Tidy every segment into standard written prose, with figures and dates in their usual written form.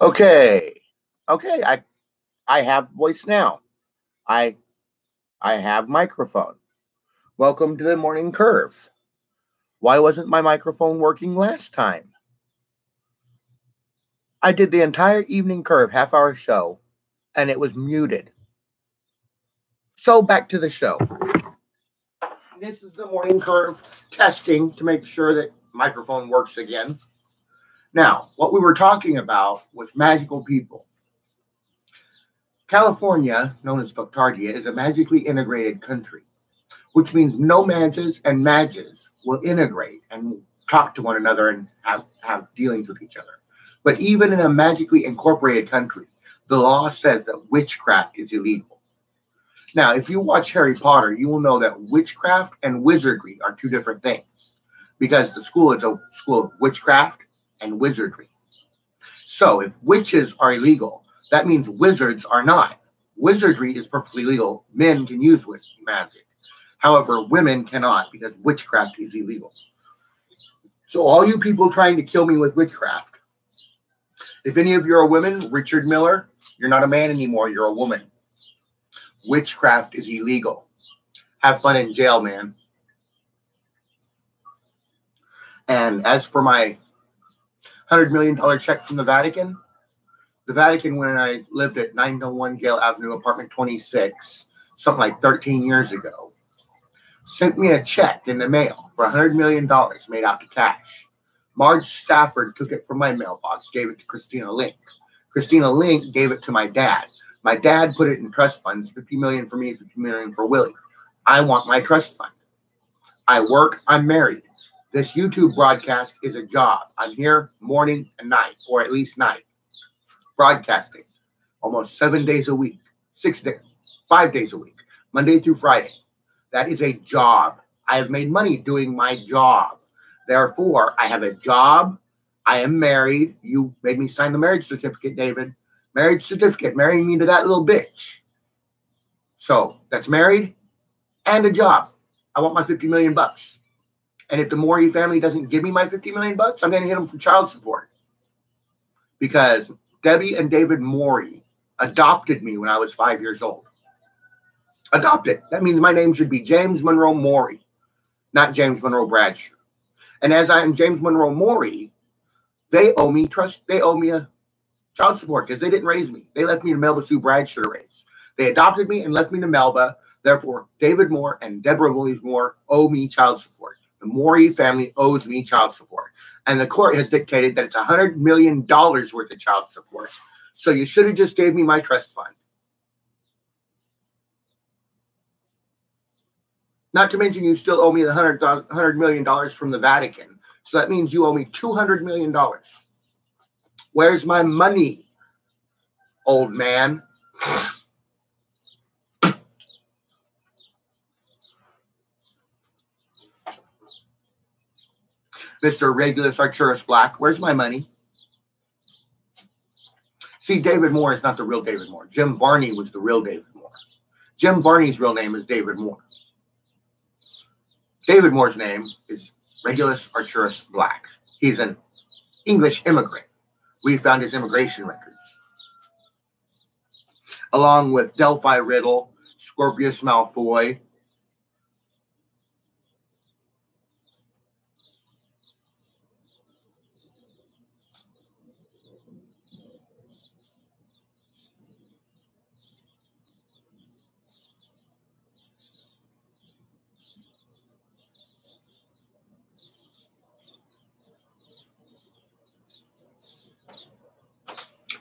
Okay. Okay. I have voice now. I I have microphone. Welcome to the morning curve. Why wasn't my microphone working last time? I did the entire evening curve half-hour show and it was muted. So back to the show. This is the morning curve testing to make sure that microphone works again. Now, what we were talking about was magical people. California, known as Factardia, is a magically integrated country, which means nomads and mages will integrate and talk to one another and have dealings with each other. But even in a magically incorporated country, the law says that witchcraft is illegal. Now, if you watch Harry Potter, you will know that witchcraft and wizardry are two different things, because the school is a school of witchcraft and wizardry. So if witches are illegal, that means wizards are not. Wizardry is perfectly legal. Men can use magic. However, women cannot because witchcraft is illegal. So all you people trying to kill me with witchcraft, if any of you are women, Richard Miller, you're not a man anymore, you're a woman. Witchcraft is illegal. Have fun in jail, man. And as for my $100 million check from the Vatican, when I lived at 901 Gale Avenue, apartment 26, something like 13 years ago, sent me a check in the mail for $100 million made out to cash. Marge Stafford took it from my mailbox, gave it to Christina Link. Christina Link gave it to my dad. My dad put it in trust funds, $50 million for me, $50 million for Willie. I want my trust fund. I work, I'm married. This YouTube broadcast is a job. I'm here morning and night, or at least night, broadcasting almost 7 days a week, 5 days a week, Monday through Friday. That is a job. I have made money doing my job. Therefore, I have a job. I am married. You made me sign the marriage certificate, David. Marriage certificate, marrying me to that little bitch. So that's married and a job. I want my 50 million bucks. And if the Morey family doesn't give me my 50 million bucks, I'm going to hit them for child support. Because Debbie and David Morey adopted me when I was 5 years old. Adopted. That means my name should be James Monroe Morey, not James Monroe Bradshaw. And as I am James Monroe Morey, they owe me a child support because they didn't raise me. They left me to Melba Sue Bradshaw to raise. They adopted me and left me to Melba. Therefore, David Moore and Deborah Williams Moore owe me child support. The Morey family owes me child support. And the court has dictated that it's $100 million worth of child support. So you should have just gave me my trust fund. Not to mention you still owe me the $100 million from the Vatican. So that means you owe me $200 million. Where's my money, old man? Mr. Regulus Arcturus Black, where's my money? See, David Moore is not the real David Moore. Jim Varney was the real David Moore. Jim Varney's real name is David Moore. David Moore's name is Regulus Arcturus Black. He's an English immigrant. We found his immigration records. Along with Delphi Riddle, Scorpius Malfoy,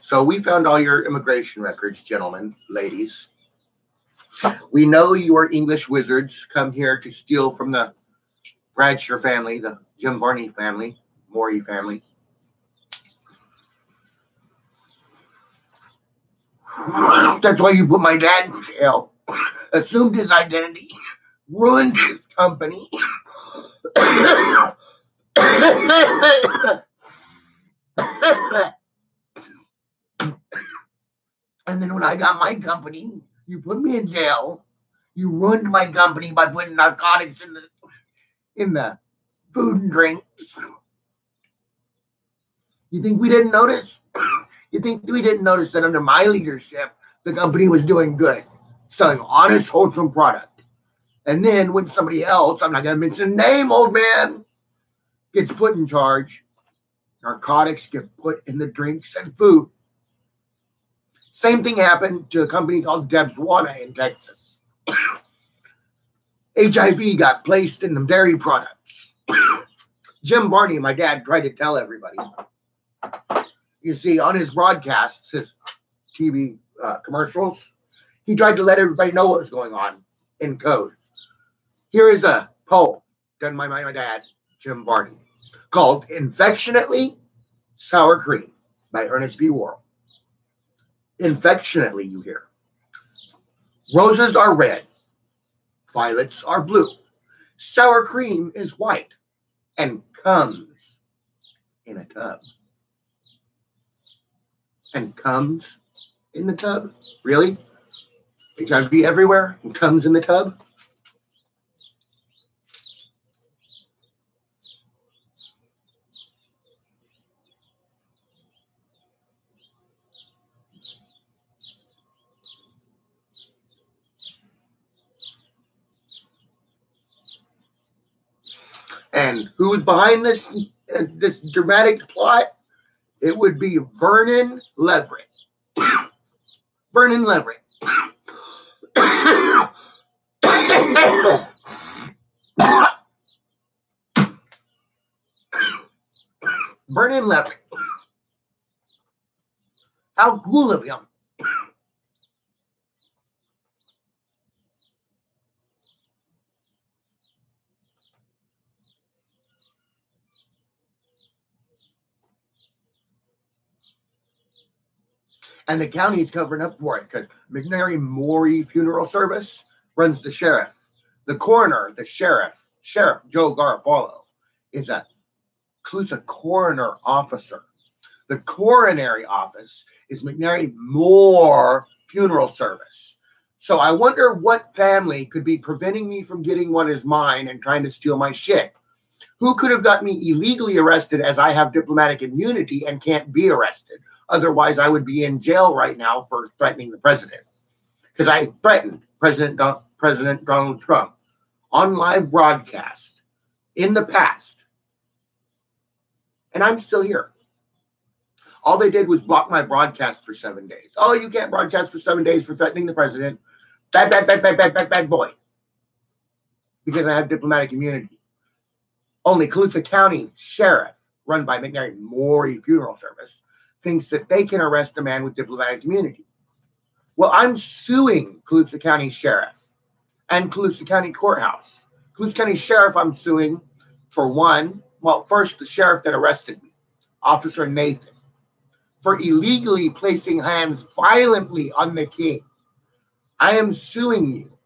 So we found all your immigration records, gentlemen, ladies. We know you are English wizards come here to steal from the Bradshaw family, the Jim Varney family, Morey family. That's why you put my dad in jail. Assumed his identity. Ruined his company. And then when I got my company, you put me in jail. You ruined my company by putting narcotics in the food and drinks. You think we didn't notice? You think we didn't notice that under my leadership, the company was doing good, selling honest, wholesome product. And then when somebody else, I'm not going to mention the name, old man, gets put in charge, narcotics get put in the drinks and food. Same thing happened to a company called Debswana in Texas. HIV got placed in the dairy products. Jim Varney, my dad, tried to tell everybody. You see, on his broadcasts, his TV commercials, he tried to let everybody know what was going on in code. Here is a poem done by my dad, Jim Varney, called Infectionately Sour Cream by Ernest B. Worrell. Infectionately, you hear. Roses are red. Violets are blue. Sour cream is white and comes in a tub. And comes in the tub? Really? HIV everywhere and comes in the tub? And who's behind this dramatic plot? It would be Vernon Leverett. Vernon Leverett. Vernon Leverett. How cool of him. And the county's covering up for it because McNary Maury Funeral Service runs the sheriff. The coroner, the sheriff Joe Garofalo, is a Colusa coroner officer. The coronary office is McNary Moore Funeral Service. So I wonder what family could be preventing me from getting what is mine and trying to steal my shit. Who could have got me illegally arrested as I have diplomatic immunity and can't be arrested? Otherwise, I would be in jail right now for threatening the president. Because I threatened President Donald Trump on live broadcast in the past. And I'm still here. All they did was block my broadcast for 7 days. Oh, you can't broadcast for 7 days for threatening the president. Bad boy. Because I have diplomatic immunity. Only Colusa County Sheriff, run by McNary Maury Funeral Service, thinks that they can arrest a man with diplomatic immunity. Well, I'm suing Colusa County Sheriff and Colusa County Courthouse. Colusa County Sheriff, I'm suing for first the sheriff that arrested me, Officer Nathan, for illegally placing hands violently on the king. I am suing you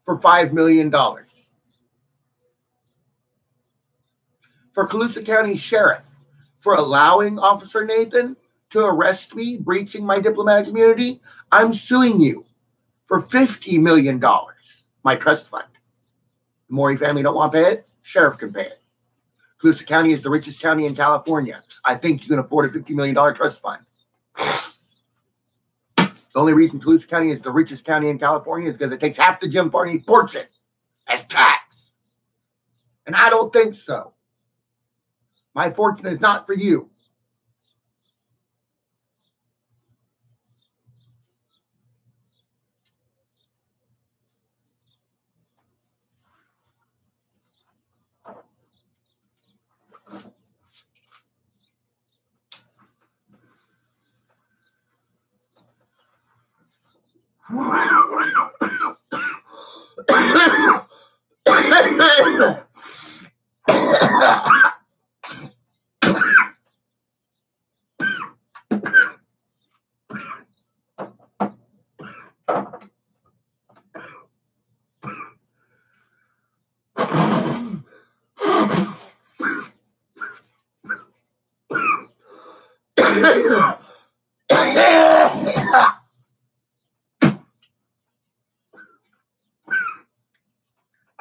for $5 million. For Colusa County Sheriff, for allowing Officer Nathan to arrest me, breaching my diplomatic immunity, I'm suing you for $50 million. My trust fund. The Maury family don't want to pay it. Sheriff can pay it. Colusa County is the richest county in California. I think you can afford a $50 million trust fund. The only reason Colusa County is the richest county in California is because it takes half the Jim Varney fortune as tax. And I don't think so. My fortune is not for you.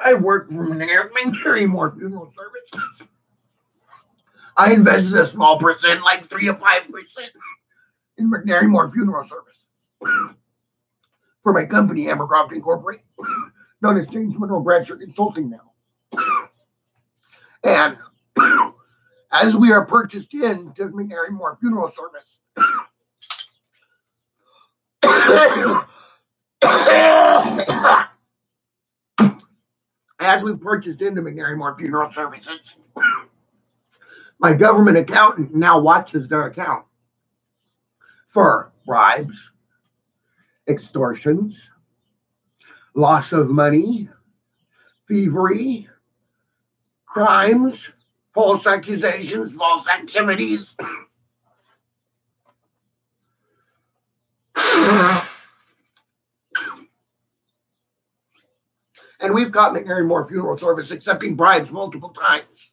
I work for McNary Moore Funeral Service. I invested a small percent, like 3 to 5%. in McNary Moore Funeral Services for my company, Abercroft Incorporated, known as James Monroe Bradshaw Consulting now. And as we are purchased into McNary Moore Funeral Service, as we purchased into McNary Moore Funeral Services, my government accountant now watches their account for bribes, extortions, loss of money, thievery, crimes, false accusations, false activities. And we've got McNary Moore Funeral Service accepting bribes multiple times.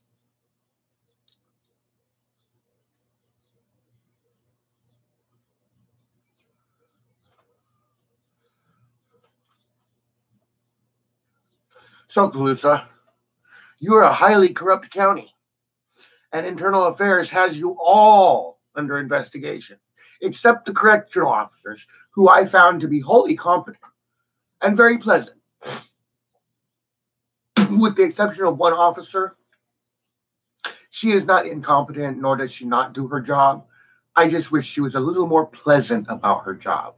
So, Calusa, you are a highly corrupt county, and Internal Affairs has you all under investigation, except the correctional officers, who I found to be wholly competent and very pleasant. With the exception of one officer, she is not incompetent, nor does she not do her job. I just wish she was a little more pleasant about her job.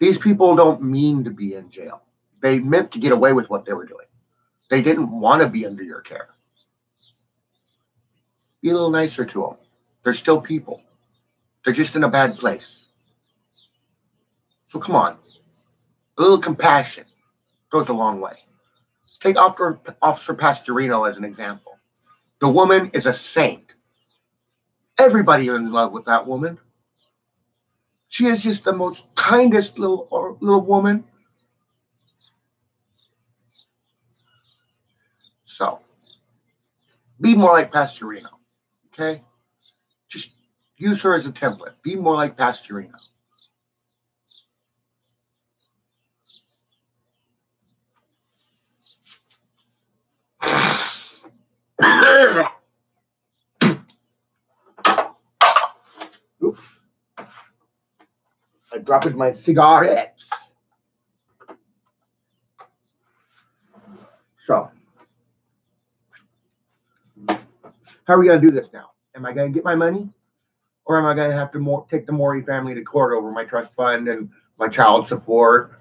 These people don't mean to be in jail. They meant to get away with what they were doing. They didn't want to be under your care. Be a little nicer to them. They're still people. They're just in a bad place. So come on. A little compassion goes a long way. Take Officer Pastorino as an example. The woman is a saint. Everybody is in love with that woman. She is just the most kindest little woman. So, be more like Pastorino, okay? Just use her as a template. Be more like Pastorino. Oops. I dropped my cigarettes. So, how are we going to do this now? Am I going to get my money? Or am I going to have to take the Morey family to court over my trust fund and my child support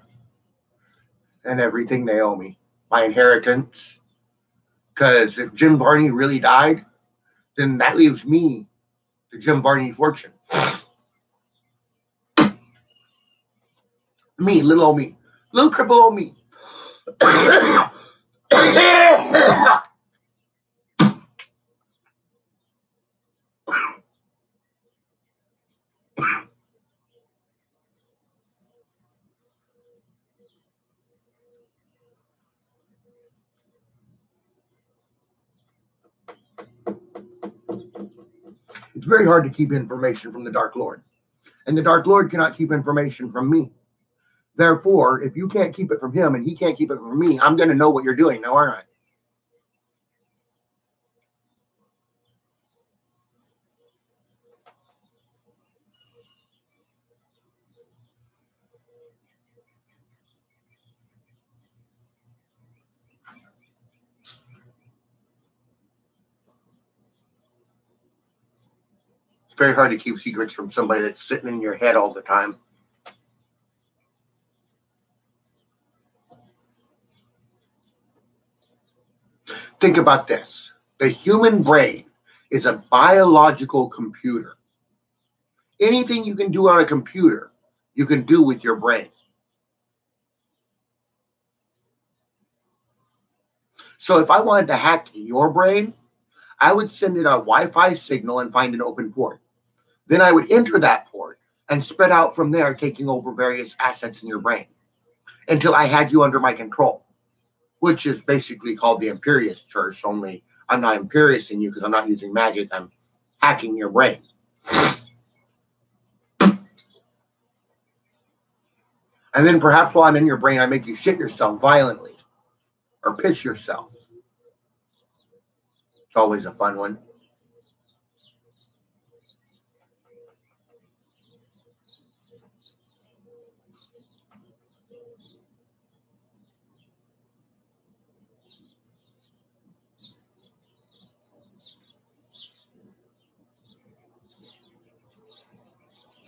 and everything they owe me? My inheritance? Because if Jim Varney really died, then that leaves me the Jim Varney fortune. Me, little old me. Little cripple old me. It's very hard to keep information from the Dark Lord. And the Dark Lord cannot keep information from me. Therefore, if you can't keep it from him and he can't keep it from me, I'm going to know what you're doing now, aren't I? It's very hard to keep secrets from somebody that's sitting in your head all the time. Think about this. The human brain is a biological computer. Anything you can do on a computer, you can do with your brain. So if I wanted to hack your brain, I would send it a Wi-Fi signal and find an open port. Then I would enter that port and spread out from there, taking over various assets in your brain until I had you under my control, which is basically called the Imperious Curse, only I'm not Imperious-ing you because I'm not using magic. I'm hacking your brain. And then perhaps while I'm in your brain, I make you shit yourself violently or piss yourself. It's always a fun one.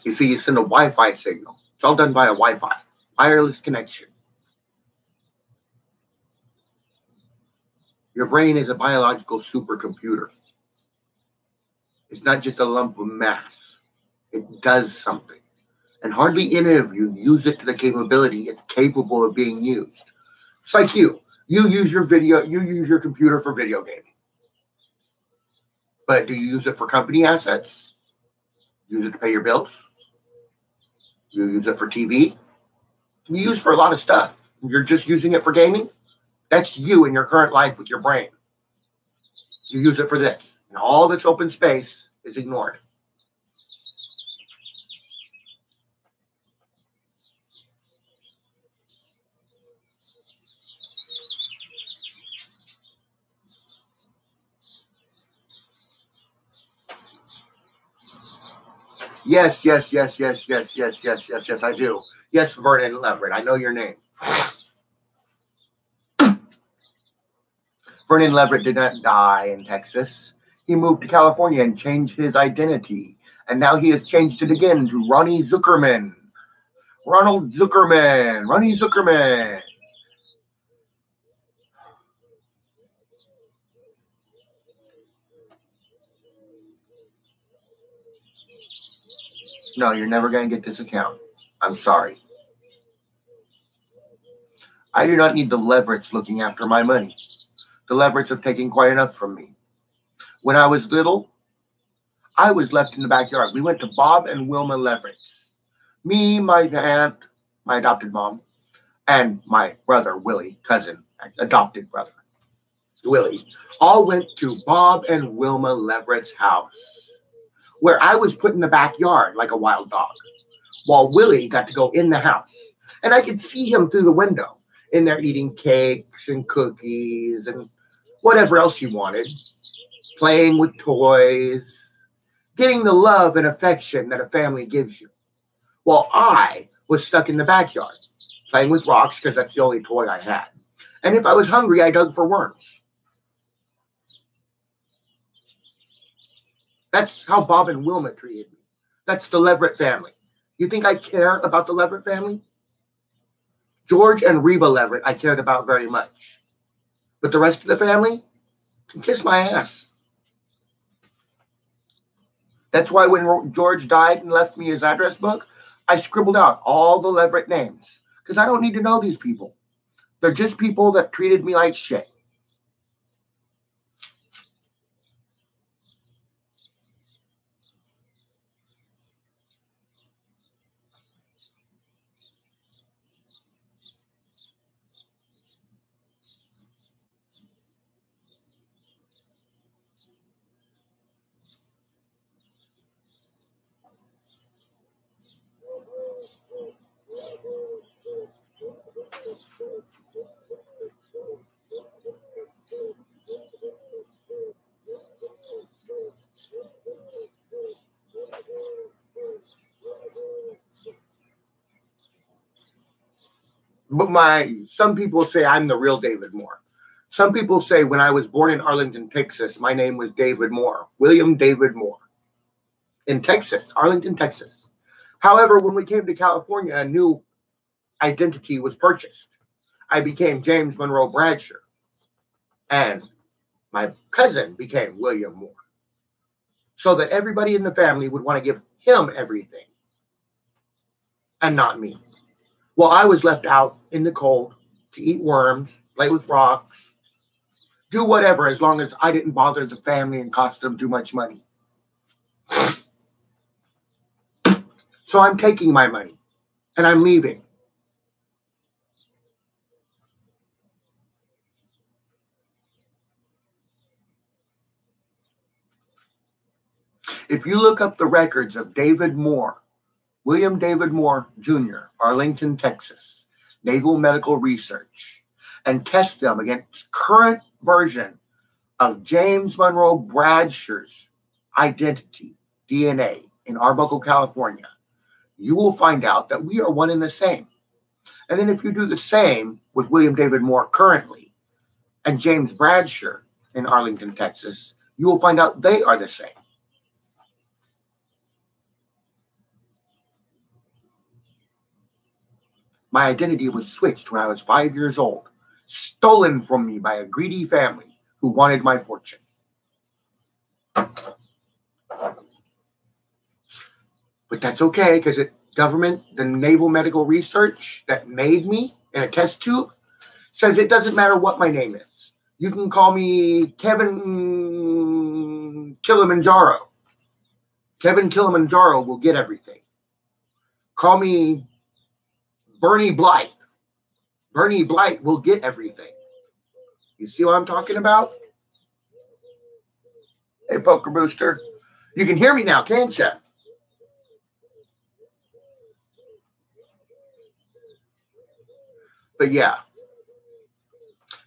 You see, you send a Wi-Fi signal. It's all done via Wi-Fi, wireless connection. Your brain is a biological supercomputer. It's not just a lump of mass. It does something. And hardly any of you use it to the capability it's capable of being used. It's like you. You use your computer for video gaming. But do you use it for company assets? Use it to pay your bills? You use it for TV? You use it for a lot of stuff. You're just using it for gaming? That's you in your current life with your brain. You use it for this. And all that's open space is ignored. Yes, I do. Yes, Vernon Leverett. I know your name. Vernon Leverett did not die in Texas. He moved to California and changed his identity. And now he has changed it again to Ronnie Zuckerman. Ronald Zuckerman. Ronnie Zuckerman. No, you're never going to get this account. I'm sorry. I do not need the Leveretts looking after my money. The Leveretts have taken quite enough from me. When I was little, I was left in the backyard. We went to Bob and Wilma Leverett's. Me, my aunt, my adopted mom, and my brother, Willie, cousin, adopted brother, Willie, all went to Bob and Wilma Leverett's house, where I was put in the backyard like a wild dog, while Willie got to go in the house. And I could see him through the window in there eating cakes and cookies and whatever else he wanted, playing with toys, getting the love and affection that a family gives you, while I was stuck in the backyard, playing with rocks because that's the only toy I had. And if I was hungry, I dug for worms. That's how Bob and Wilma treated me. That's the Leverett family. You think I care about the Leverett family? George and Reba Leverett I cared about very much. But the rest of the family can kiss my ass. That's why when George died and left me his address book, I scribbled out all the Leverett names. Because I don't need to know these people. They're just people that treated me like shit. But some people say I'm the real David Moore. Some people say when I was born in Arlington, Texas, my name was David Moore, William David Moore. In Texas, Arlington, Texas. However, when we came to California, a new identity was purchased. I became James Monroe Bradsher. And my cousin became William Moore. So that everybody in the family would want to give him everything. And not me. Well, I was left out in the cold to eat worms, play with rocks, do whatever as long as I didn't bother the family and cost them too much money. So I'm taking my money and I'm leaving. If you look up the records of David Moore, William David Moore, Jr., Arlington, Texas, Naval Medical Research, and test them against current version of James Monroe Bradsher's identity, DNA, in Arbuckle, California, you will find out that we are one and the same. And then if you do the same with William David Moore currently and James Bradshaw in Arlington, Texas, you will find out they are the same. My identity was switched when I was 5 years old, stolen from me by a greedy family who wanted my fortune. But that's okay, because government, the Naval Medical Research that made me in a test tube, says it doesn't matter what my name is. You can call me Kevin Kilimanjaro. Kevin Kilimanjaro will get everything. Call me Bernie Blight. Bernie Blight will get everything. You see what I'm talking about? Hey, Poker Booster. You can hear me now, can't you? But yeah,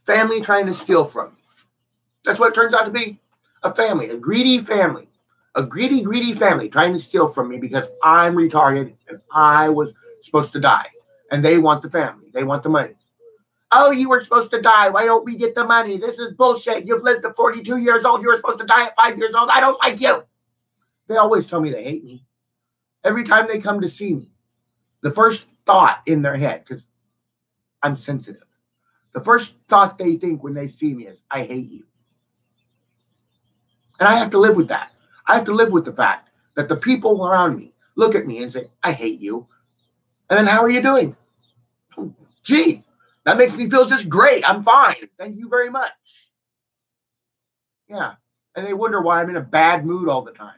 family trying to steal from me. That's what it turns out to be. A family, a greedy family. A greedy family trying to steal from me because I'm retarded and I was supposed to die. And they want the family. They want the money. Oh, you were supposed to die. Why don't we get the money? This is bullshit. You've lived to 42 years old. You were supposed to die at 5 years old. I don't like you. They always tell me they hate me. Every time they come to see me, the first thought in their head, because I'm sensitive, the first thought they think when they see me is, I hate you. And I have to live with that. I have to live with the fact that the people around me look at me and say, I hate you. And then how are you doing? Gee, that makes me feel just great. I'm fine. Thank you very much. Yeah. And they wonder why I'm in a bad mood all the time.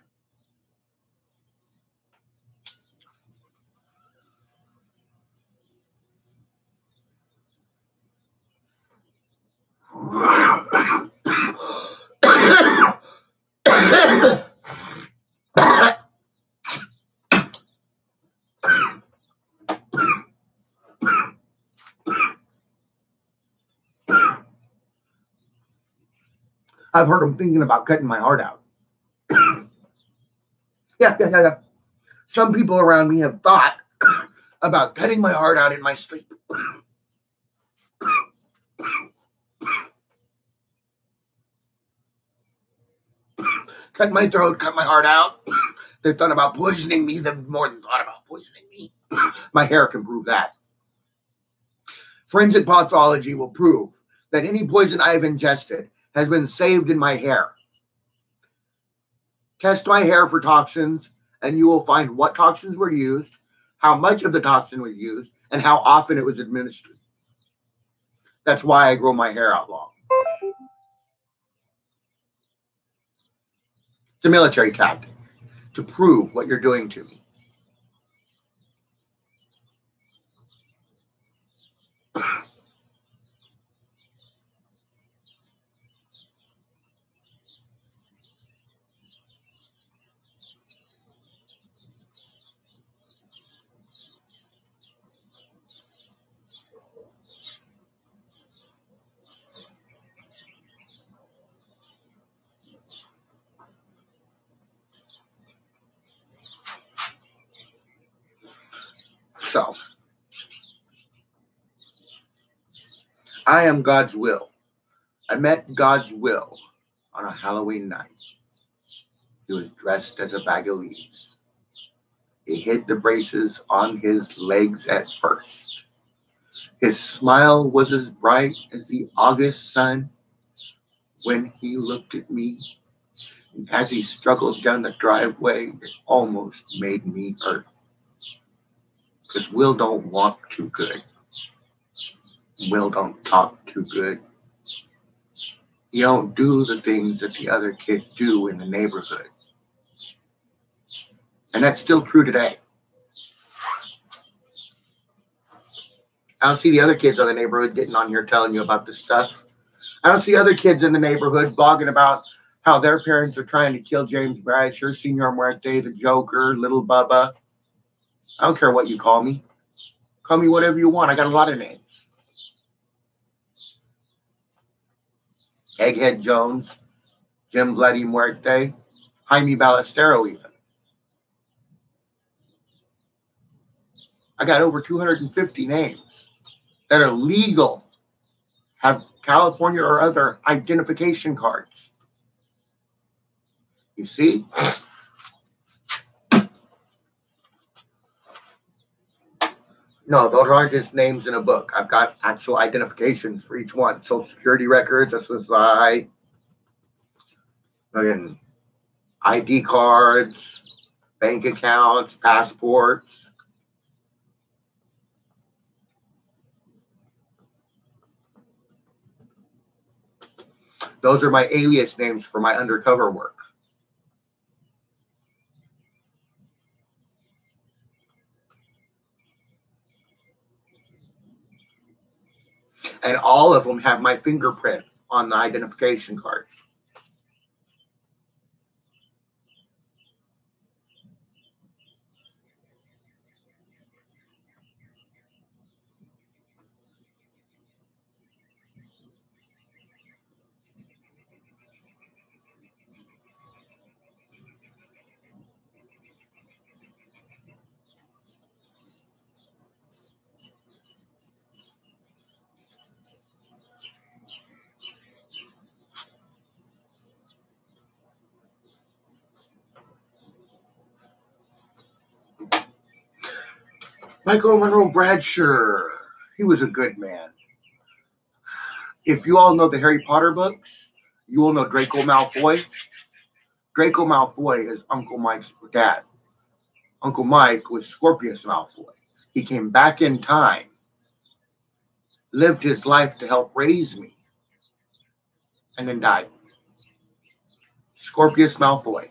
I've heard them thinking about cutting my heart out. Yeah. Some people around me have thought about cutting my heart out in my sleep. Cut my throat, cut my heart out. They thought about poisoning me. They've more than thought about poisoning me. My hair can prove that. Forensic pathology will prove that any poison I have ingested has been saved in my hair. Test my hair for toxins, and you will find what toxins were used, how much of the toxin was used, and how often it was administered. That's why I grow my hair out long. It's a military tactic to prove what you're doing to me. So, I am God's will. I met God's will on a Halloween night. He was dressed as a bag of leaves. He hid the braces on his legs at first. His smile was as bright as the August sun when he looked at me. And as he struggled down the driveway, it almost made me hurt. Because Will don't walk too good. Will don't talk too good. He don't do the things that the other kids do in the neighborhood. And that's still true today. I don't see the other kids in the neighborhood getting on here telling you about this stuff. I don't see other kids in the neighborhood blogging about how their parents are trying to kill James Bradshaw, Senor Muerte, the Joker, Little Bubba. I don't care what you call me. Call me whatever you want. I got a lot of names. Egghead Jones, Jim Bloody Muerte, Jaime Ballestero even. I got over 250 names that are legal, have California or other identification cards. You see? No, those aren't just names in a book. I've got actual identifications for each one. Social Security records, SSI, again, ID cards, bank accounts, passports. Those are my alias names for my undercover work. And all of them have my fingerprint on the identification card. Michael Monroe Bradshaw, he was a good man. If you all know the Harry Potter books, you will know Draco Malfoy. Draco Malfoy is Uncle Mike's dad. Uncle Mike was Scorpius Malfoy. He came back in time, lived his life to help raise me, and then died. Scorpius Malfoy,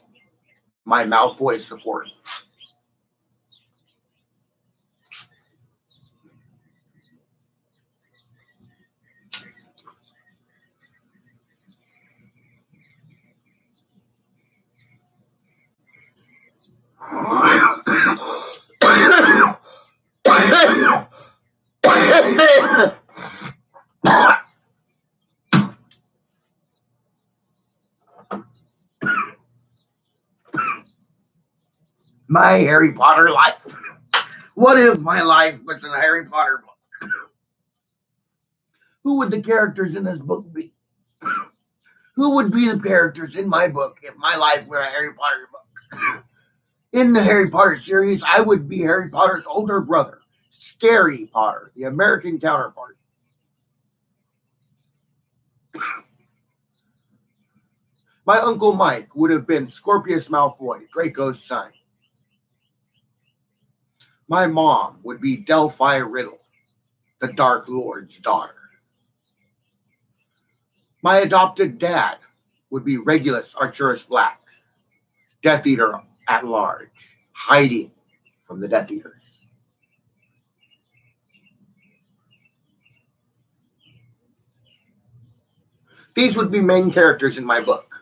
my Malfoy support. My Harry Potter life. What if my life was a Harry Potter book? Who would the characters in this book be? Who would be the characters in my book if my life were a Harry Potter book? In the Harry Potter series, I would be Harry Potter's older brother, Scary Potter, the American counterpart. My Uncle Mike would have been Scorpius Malfoy, Draco's son. My mom would be Delphi Riddle, the Dark Lord's daughter. My adopted dad would be Regulus Arcturus Black, Death Eater at large, hiding from the Death Eaters. These would be main characters in my book.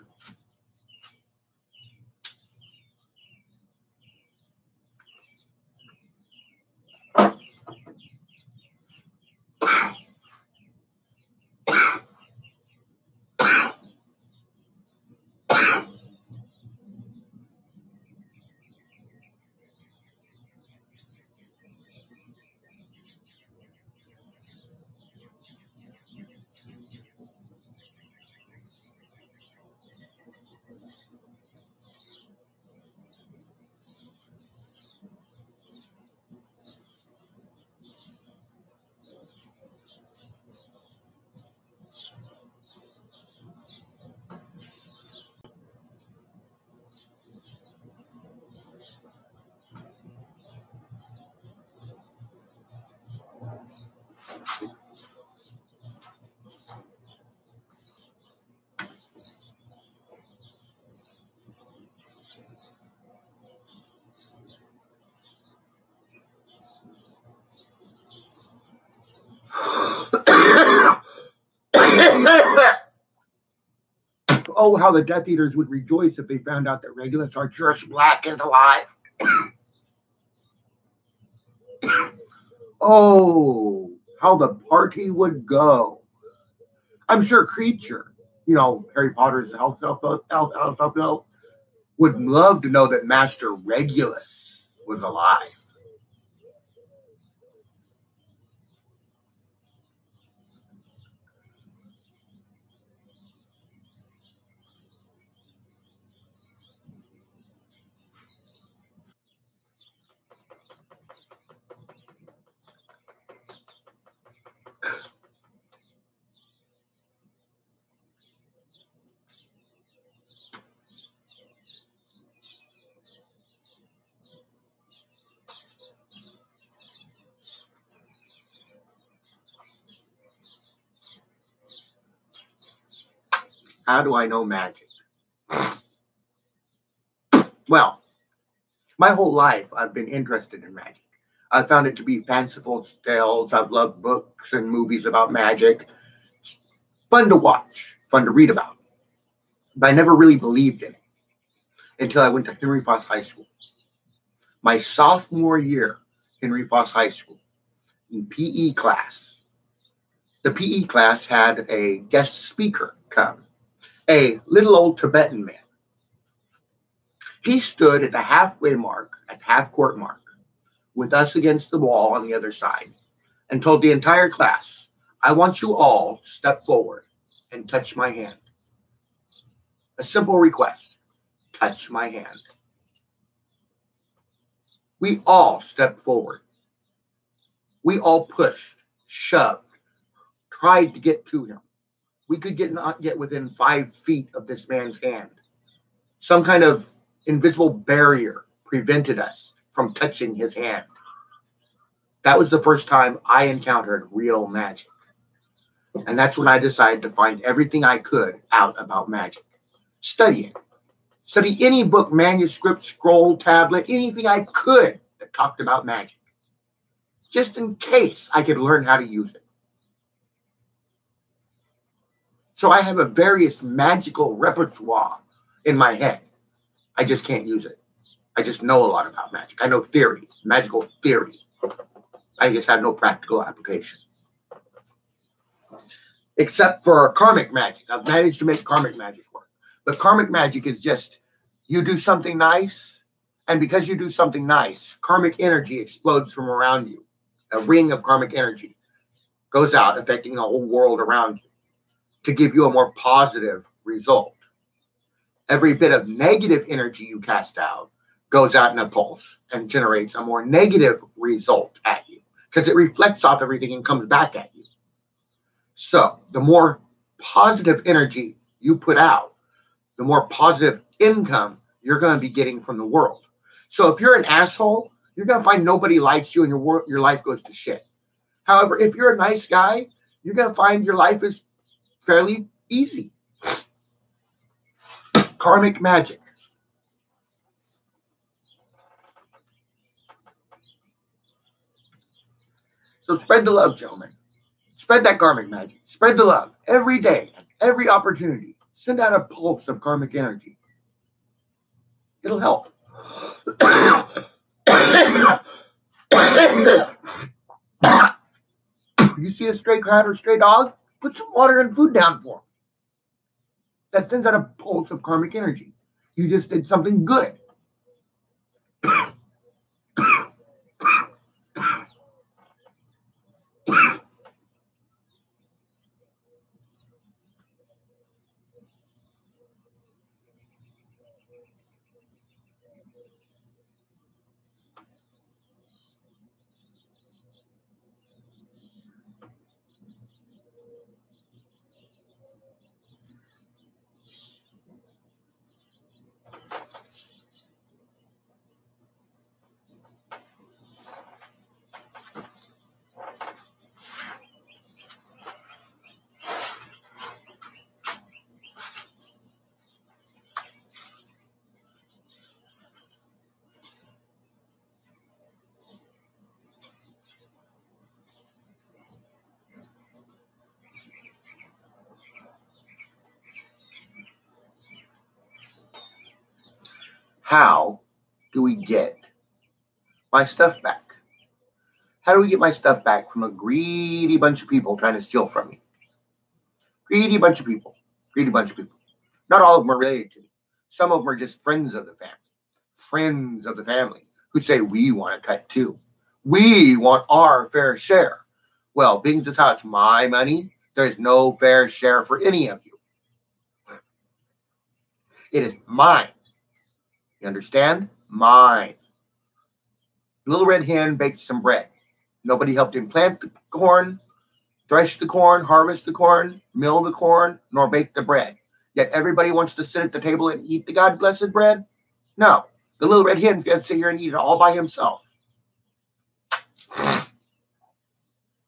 Oh, how the Death Eaters would rejoice if they found out that Regulus Arcturus Black is alive. Oh, how the party would go. I'm sure Creature, you know, Harry Potter's elf, would love to know that Master Regulus was alive. How do I know magic? Well, my whole life I've been interested in magic. I found it to be fanciful tales. I've loved books and movies about magic. It's fun to watch, fun to read about. But I never really believed in it until I went to Henry Foss High School. My sophomore year, Henry Foss High School, in PE class. The PE class had a guest speaker come, a little old Tibetan man. He stood at the halfway mark, at half-court mark, with us against the wall on the other side, and told the entire class, I want you all to step forward and touch my hand. A simple request, touch my hand. We all stepped forward. We all pushed, shoved, tried to get to him. We could not get within 5 feet of this man's hand. Some kind of invisible barrier prevented us from touching his hand. That was the first time I encountered real magic. And that's when I decided to find everything I could out about magic. Study it. Study any book, manuscript, scroll, tablet, anything I could that talked about magic. Just in case I could learn how to use it. So I have a various magical repertoire in my head. I just can't use it. I just know a lot about magic. I know theory, magical theory. I just have no practical application. Except for karmic magic. I've managed to make karmic magic work. But karmic magic is just, you do something nice, and because you do something nice, karmic energy explodes from around you. A ring of karmic energy goes out, affecting the whole world around you to give you a more positive result. Every bit of negative energy you cast out goes out in a pulse and generates a more negative result at you because it reflects off everything and comes back at you. So the more positive energy you put out, the more positive income you're going to be getting from the world. So if you're an asshole, you're going to find nobody likes you and your life goes to shit. However, if you're a nice guy, you're going to find your life is fairly easy. Karmic magic. So spread the love, gentlemen. Spread that karmic magic. Spread the love every day, every opportunity. Send out a pulse of karmic energy. It'll help. You see a stray cat or stray dog? Put some water and food down for them. That sends out a pulse of karmic energy. You just did something good. How do we get my stuff back? How do we get my stuff back from a greedy bunch of people trying to steal from me? Greedy bunch of people. Greedy bunch of people. Not all of them are related to me. Some of them are just friends of the family. Friends of the family who say, we want to cut too. We want our fair share. Well, being this is how it's my money, there's no fair share for any of you. It is mine. You understand? Mine. Little Red Hen baked some bread. Nobody helped him plant the corn, thresh the corn, harvest the corn, mill the corn, nor bake the bread. Yet everybody wants to sit at the table and eat the God-blessed bread? No. The Little Red Hen's got to sit here and eat it all by himself.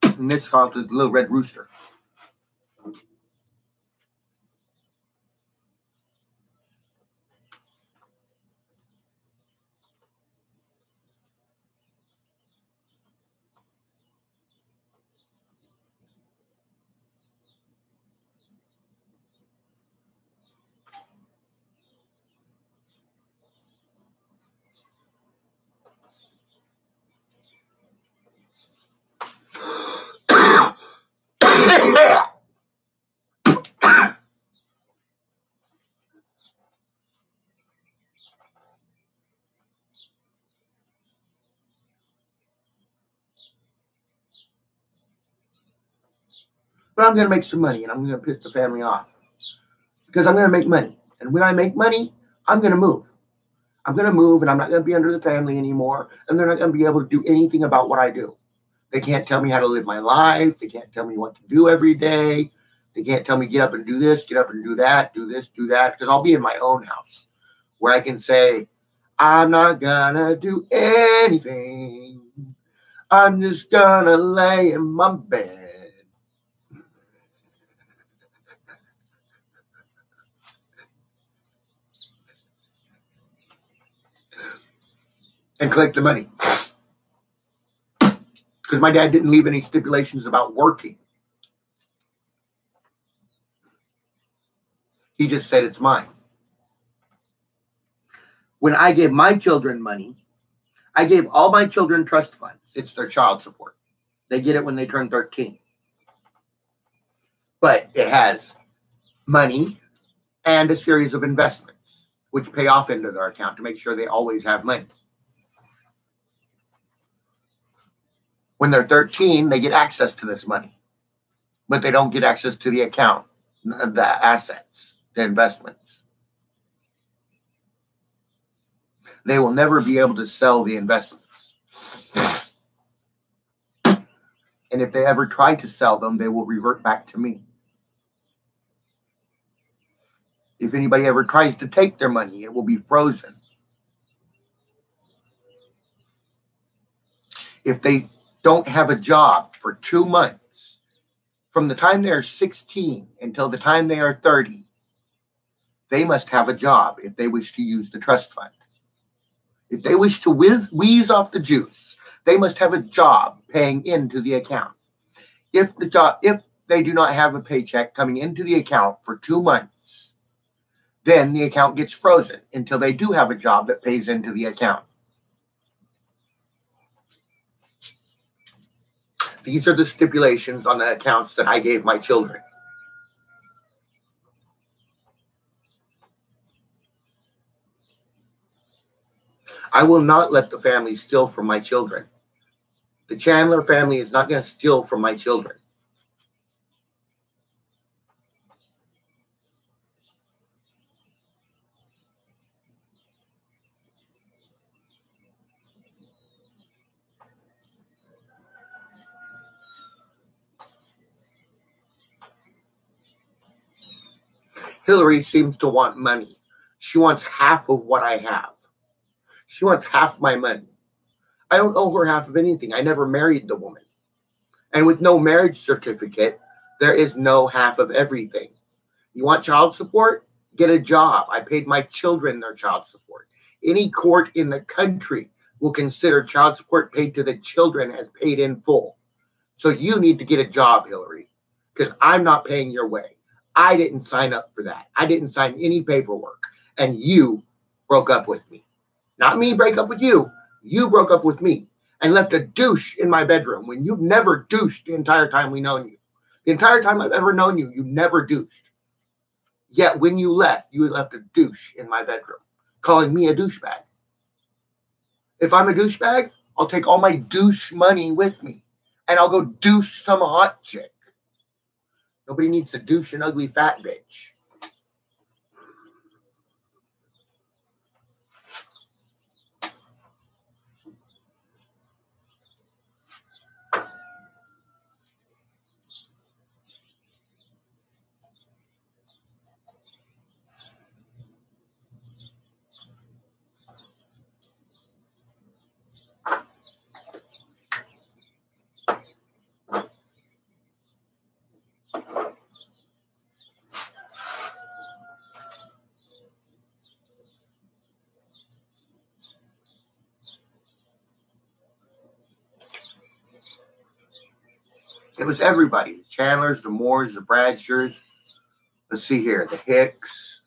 And this house is the Little Red Rooster. But I'm going to make some money, and I'm going to piss the family off because I'm going to make money. And when I make money, I'm going to move. I'm going to move, and I'm not going to be under the family anymore, and they're not going to be able to do anything about what I do. They can't tell me how to live my life. They can't tell me what to do every day. They can't tell me get up and do this, get up and do that, do this, do that, because I'll be in my own house where I can say, I'm not going to do anything. I'm just going to lay in my bed. And collect the money. Because my dad didn't leave any stipulations about working. He just said it's mine. When I gave my children money, I gave all my children trust funds. It's their child support. They get it when they turn 13. But it has money and a series of investments, which pay off into their account to make sure they always have money. When they're 13, they get access to this money, but they don't get access to the account, the assets, the investments. They will never be able to sell the investments. And if they ever try to sell them, they will revert back to me. If anybody ever tries to take their money, it will be frozen. If they don't have a job for 2 months, from the time they are 16 until the time they are 30, they must have a job if they wish to use the trust fund. If they wish to wheeze off the juice, they must have a job paying into the account. If they do not have a paycheck coming into the account for 2 months, then the account gets frozen until they do have a job that pays into the account. These are the stipulations on the accounts that I gave my children. I will not let the family steal from my children. The Chandler family is not going to steal from my children. Hillary seems to want money. She wants half of what I have. She wants half my money. I don't owe her half of anything. I never married the woman. And with no marriage certificate, there is no half of everything. You want child support? Get a job. I paid my children their child support. Any court in the country will consider child support paid to the children as paid in full. So you need to get a job, Hillary, because I'm not paying your way. I didn't sign up for that. I didn't sign any paperwork. And you broke up with me. Not me break up with you. You broke up with me and left a douche in my bedroom when you've never douched the entire time we've known you. The entire time I've ever known you, you never douched. Yet when you left a douche in my bedroom, calling me a douchebag. If I'm a douchebag, I'll take all my douche money with me and I'll go douche some hot chick. Nobody needs to douche an ugly fat bitch. It was everybody. The Chandlers, the Moores, the Bradshires. Let's see here. The Hicks.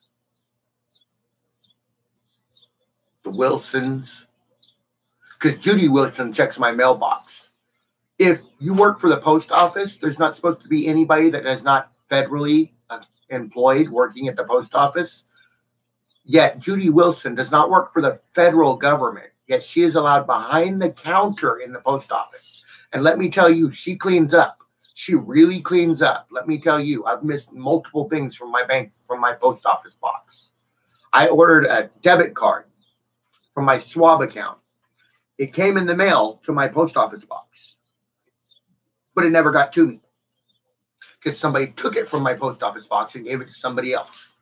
The Wilsons. Because Judy Wilson checks my mailbox. If you work for the post office, there's not supposed to be anybody that is not federally employed working at the post office. Yet Judy Wilson does not work for the federal government. Yet she is allowed behind the counter in the post office. And let me tell you, she cleans up. She really cleans up. Let me tell you, I've missed multiple things from my bank, from my post office box. I ordered a debit card from my Schwab account. It came in the mail to my post office box, but it never got to me because somebody took it from my post office box and gave it to somebody else.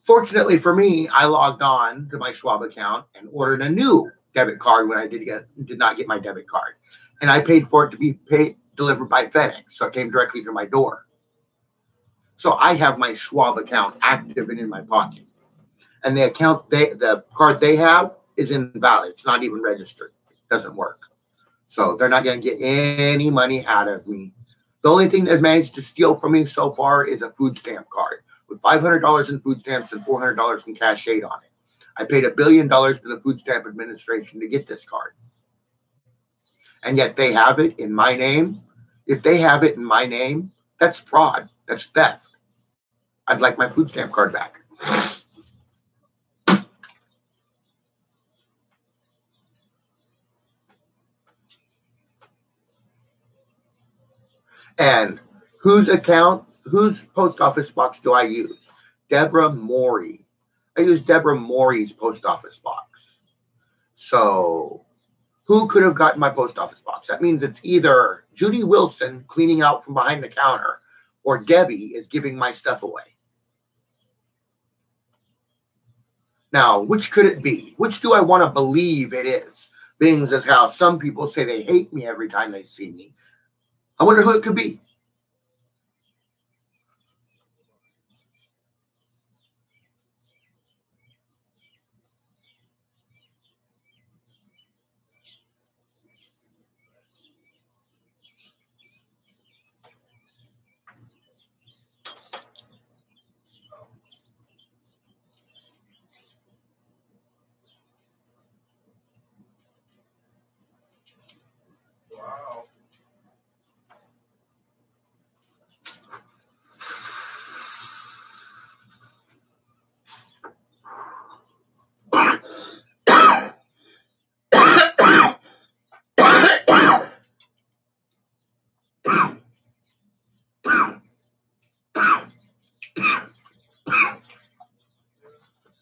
Fortunately for me, I logged on to my Schwab account and ordered a new debit card when I did not get my debit card. And I paid for it to be delivered by FedEx, so it came directly to my door. So I have my Schwab account active and in my pocket. And the card they have is invalid. It's not even registered. It doesn't work. So they're not going to get any money out of me. The only thing they've managed to steal from me so far is a food stamp card with $500 in food stamps and $400 in cash aid on it. I paid $1 billion to the Food Stamp Administration to get this card. And yet they have it in my name. If they have it in my name, that's fraud. That's theft. I'd like my food stamp card back. And whose post office box do I use? Deborah Morey. I use Deborah Morey's post office box. So who could have gotten my post office box? That means it's either Judy Wilson cleaning out from behind the counter or Debbie is giving my stuff away. Now, which could it be? Which do I want to believe it is? Being as how some people say they hate me every time they see me. I wonder who it could be.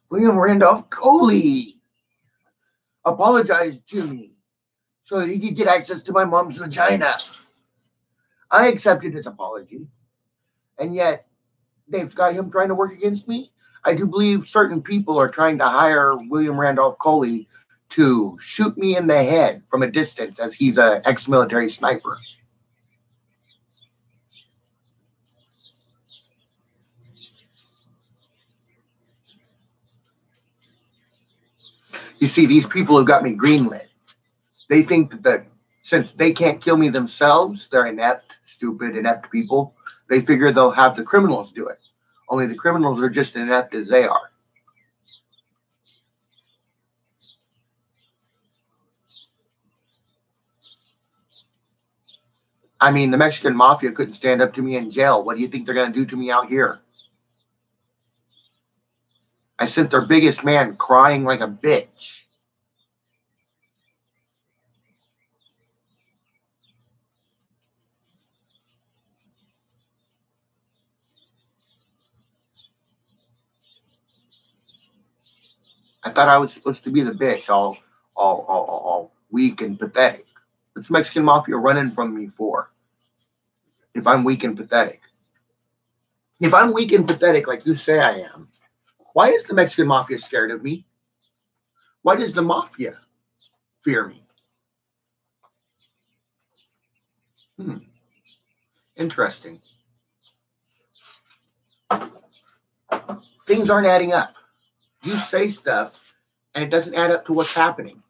William Randolph Coley apologized to me so that he could get access to my mom's vagina. I accepted his apology, and yet they've got him trying to work against me. I do believe certain people are trying to hire William Randolph Coley to shoot me in the head from a distance, as he's an ex-military sniper. You see, these people have got me greenlit. They think that since they can't kill me themselves, they're inept, stupid, inept people. They figure they'll have the criminals do it. Only the criminals are just as inept as they are. I mean, the Mexican mafia couldn't stand up to me in jail. What do you think they're going to do to me out here? I sent their biggest man crying like a bitch. I thought I was supposed to be the bitch, all weak and pathetic. What's Mexican mafia running from me for? If I'm weak and pathetic. If I'm weak and pathetic like you say I am, why is the Mexican mafia scared of me? Why does the mafia fear me? Interesting. Things aren't adding up. You say stuff, and it doesn't add up to what's happening.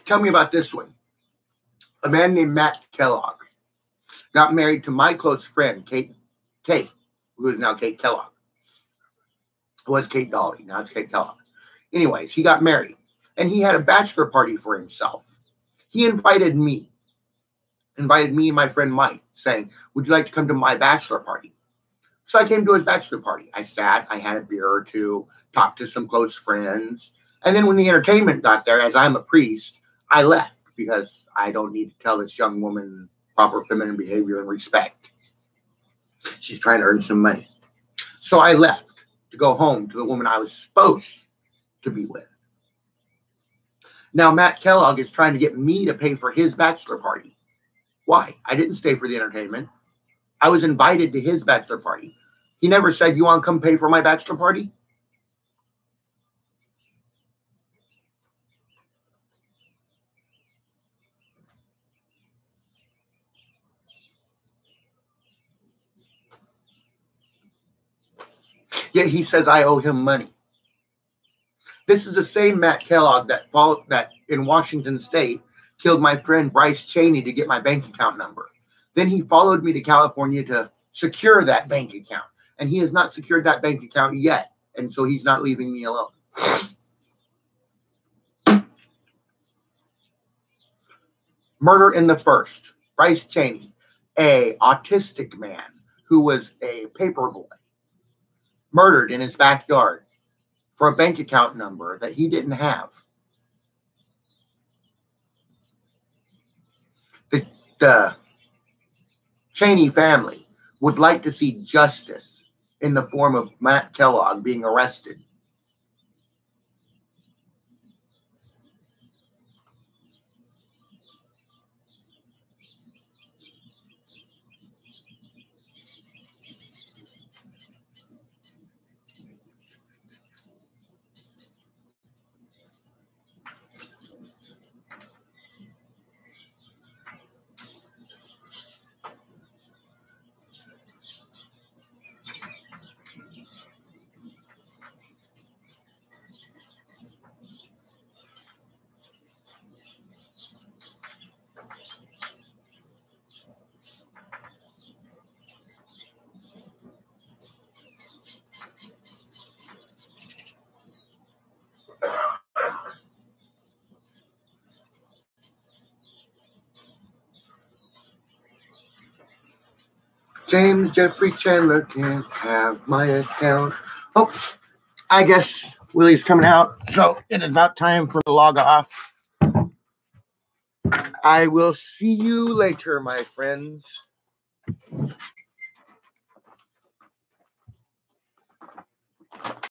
Tell me about this one. A man named Matt Kellogg got married to my close friend, Kate, who is now Kate Kellogg. It was Kate Dolly. Now it's Kate Kellogg. Anyways, he got married, and he had a bachelor party for himself. He invited me and my friend Mike, saying, would you like to come to my bachelor party? So I came to his bachelor party. I sat, I had a beer or two, talked to some close friends. And then when the entertainment got there, as I'm a priest, I left because I don't need to tell this young woman proper feminine behavior and respect. She's trying to earn some money. So I left to go home to the woman I was supposed to be with. Now Matt Kellogg is trying to get me to pay for his bachelor party. Why? I didn't stay for the entertainment. I was invited to his bachelor party. He never said, you want to come pay for my bachelor party? Yet he says I owe him money. This is the same Matt Kellogg that in Washington State killed my friend Bryce Cheney to get my bank account number. Then he followed me to California to secure that bank account. And he has not secured that bank account yet. And so he's not leaving me alone. Murder in the first. Bryce Cheney, a autistic man who was a paper boy, murdered in his backyard for a bank account number that he didn't have. The Cheney family would like to see justice in the form of Matt Kellogg being arrested. James Jeffrey Chandler can't have my account. Oh, I guess Willie's coming out, so it is about time for the log off. I will see you later, my friends.